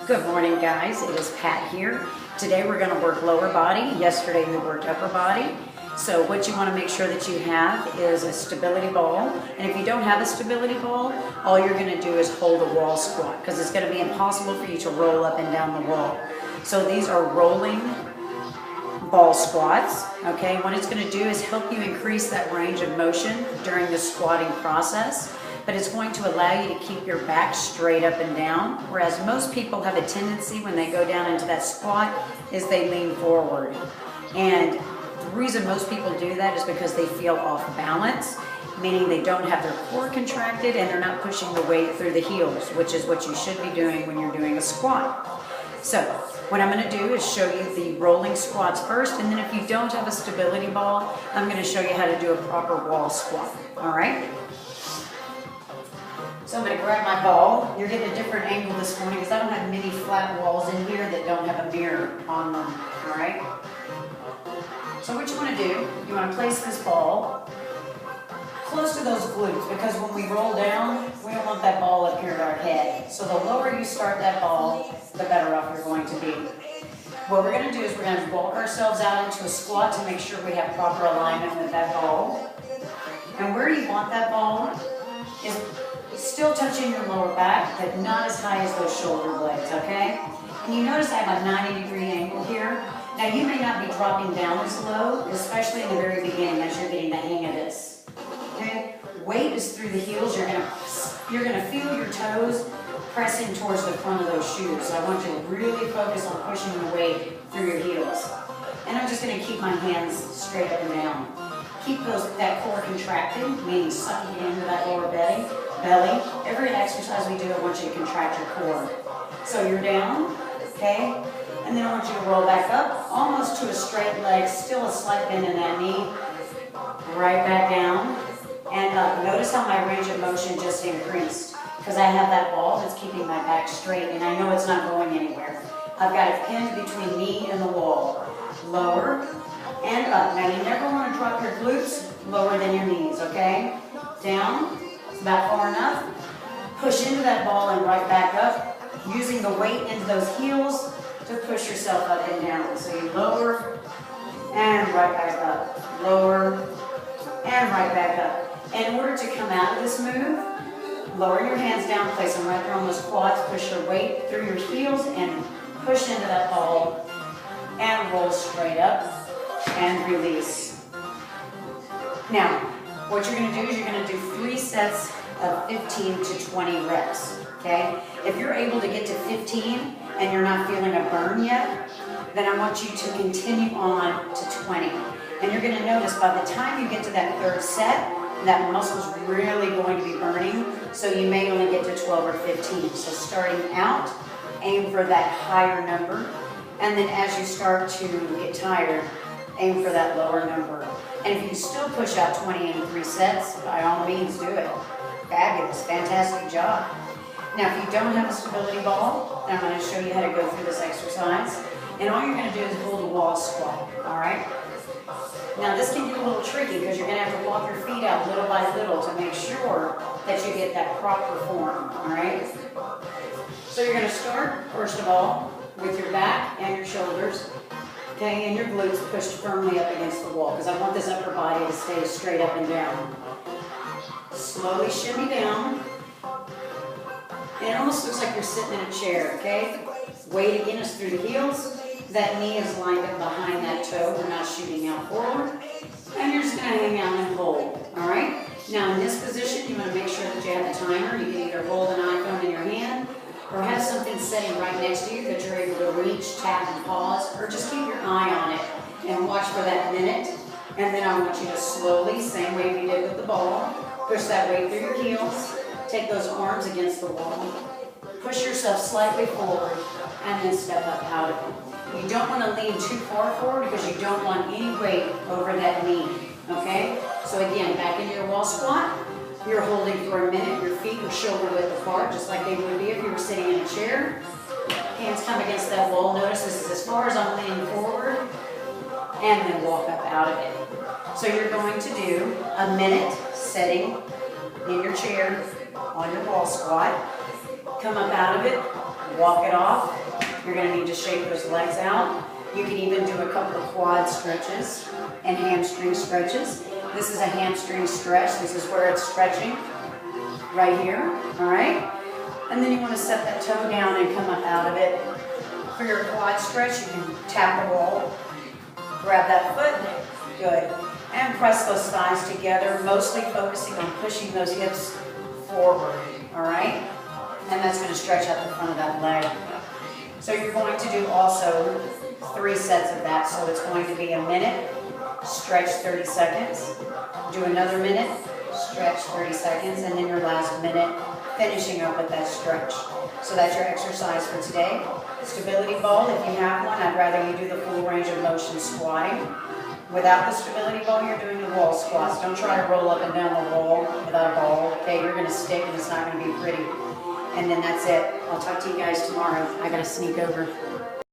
Good morning, guys. It is Pat here. Today we're going to work lower body. Yesterday we worked upper body. So what you want to make sure that you have is a stability ball. And if you don't have a stability ball, all you're going to do is hold a wall squat because it's going to be impossible for you to roll up and down the wall. So these are rolling ball squats. Okay, what it's going to do is help you increase that range of motion during the squatting process. But it's going to allow you to keep your back straight up and down, whereas most people have a tendency when they go down into that squat is they lean forward. And the reason most people do that is because they feel off balance, meaning they don't have their core contracted and they're not pushing the weight through the heels, which is what you should be doing when you're doing a squat. So what I'm going to do is show you the rolling squats first, and then if you don't have a stability ball, I'm going to show you how to do a proper wall squat. All right? So I'm going to grab my ball. You're getting a different angle this morning because I don't have many flat walls in here that don't have a mirror on them. All right? So what you want to do, you want to place this ball close to those glutes, because when we roll down, we don't want that ball up here at our head. So the lower you start that ball, the better off you're going to be. What we're going to do is we're going to walk ourselves out into a squat to make sure we have proper alignment with that ball. And where you want that ball is still touching your lower back, but not as high as those shoulder blades, okay? And you notice I have a 90-degree angle here. Now you may not be dropping down as low, especially in the very beginning as you're getting the hang of this. Okay? Weight is through the heels. You're gonna feel your toes pressing towards the front of those shoes. So I want you to really focus on pushing the weight through your heels. And I'm just gonna keep my hands straight up and down. Keep that core contracted, meaning sucking into that lower belly. Every exercise we do, I want you to contract your core. So you're down, okay? And then I want you to roll back up, almost to a straight leg, still a slight bend in that knee. Right back down and up. Notice how my range of motion just increased because I have that ball that's keeping my back straight and I know it's not going anywhere. I've got it pinned between me and the wall. Lower and up. Now you never want to drop your glutes lower than your knees, okay? Down. It's about far enough. Push into that ball and right back up, using the weight into those heels to push yourself up and down. So you lower and right back up. Lower and right back up. And in order to come out of this move, lower your hands down, place them right there on those quads, push your weight through your heels and push into that ball and roll straight up and release. Now, what you're going to do is you're going to do 3 sets of 15 to 20 reps, okay? If you're able to get to 15 and you're not feeling a burn yet, then I want you to continue on to 20. And you're going to notice by the time you get to that 3rd set, that muscle's really going to be burning, so you may only get to 12 or 15. So starting out, aim for that higher number, and then as you start to get tired, aim for that lower number. And if you still push out 20 in 3 sets, by all means do it. Fabulous, fantastic job. Now if you don't have a stability ball, I'm going to show you how to go through this exercise. And all you're going to do is hold a wall squat, all right? Now this can get a little tricky because you're going to have to walk your feet out little by little to make sure that you get that proper form, all right? So you're going to start, first of all, with your back and your shoulders, okay, and your glutes pushed firmly up against the wall because I want this upper body to stay straight up and down. Slowly shimmy down. And it almost looks like you're sitting in a chair, okay? Weight again is through the heels. That knee is lined up behind that toe. We're not shooting out forward. And you're just going to hang out and hold, all right? Now in this position, you want to make sure that you have the timer. You can either hold an iPhone in your hand or have something sitting right next to you that you're able to reach, tap, and pause, or just keep your eye on it and watch for that minute. And then I want you to slowly, same way we did with the ball, push that weight through your heels, take those arms against the wall, push yourself slightly forward, and then step up out of it. You don't want to lean too far forward because you don't want any weight over that knee, okay? So again, back into your wall squat. You're holding for a minute. Your feet are shoulder width apart, just like they would be if you were sitting in a chair. Hands come against that wall. Notice this is as far as I'm leaning forward, and then walk up out of it. So you're going to do a minute sitting in your chair on your wall squat. Come up out of it, walk it off. You're gonna need to shake those legs out. You can even do a couple of quad stretches and hamstring stretches. This is a hamstring stretch. This is where it's stretching right here, all right? And then you wanna set that toe down and come up out of it. For your quad stretch, you can tap the wall, grab that foot, good. And press those thighs together, mostly focusing on pushing those hips forward, all right? And that's gonna stretch out the front of that leg. So you're going to do also 3 sets of that. So it's going to be a minute, stretch 30 seconds, do another minute, stretch 30 seconds, and then your last minute, finishing up with that stretch. So that's your exercise for today. Stability ball, if you have one, I'd rather you do the full range of motion squatting. Without the stability ball, you're doing the wall squats. Don't try to roll up and down the wall without a ball. Okay, you're gonna stick and it's not gonna be pretty. And then that's it. I'll talk to you guys tomorrow. I gotta sneak over.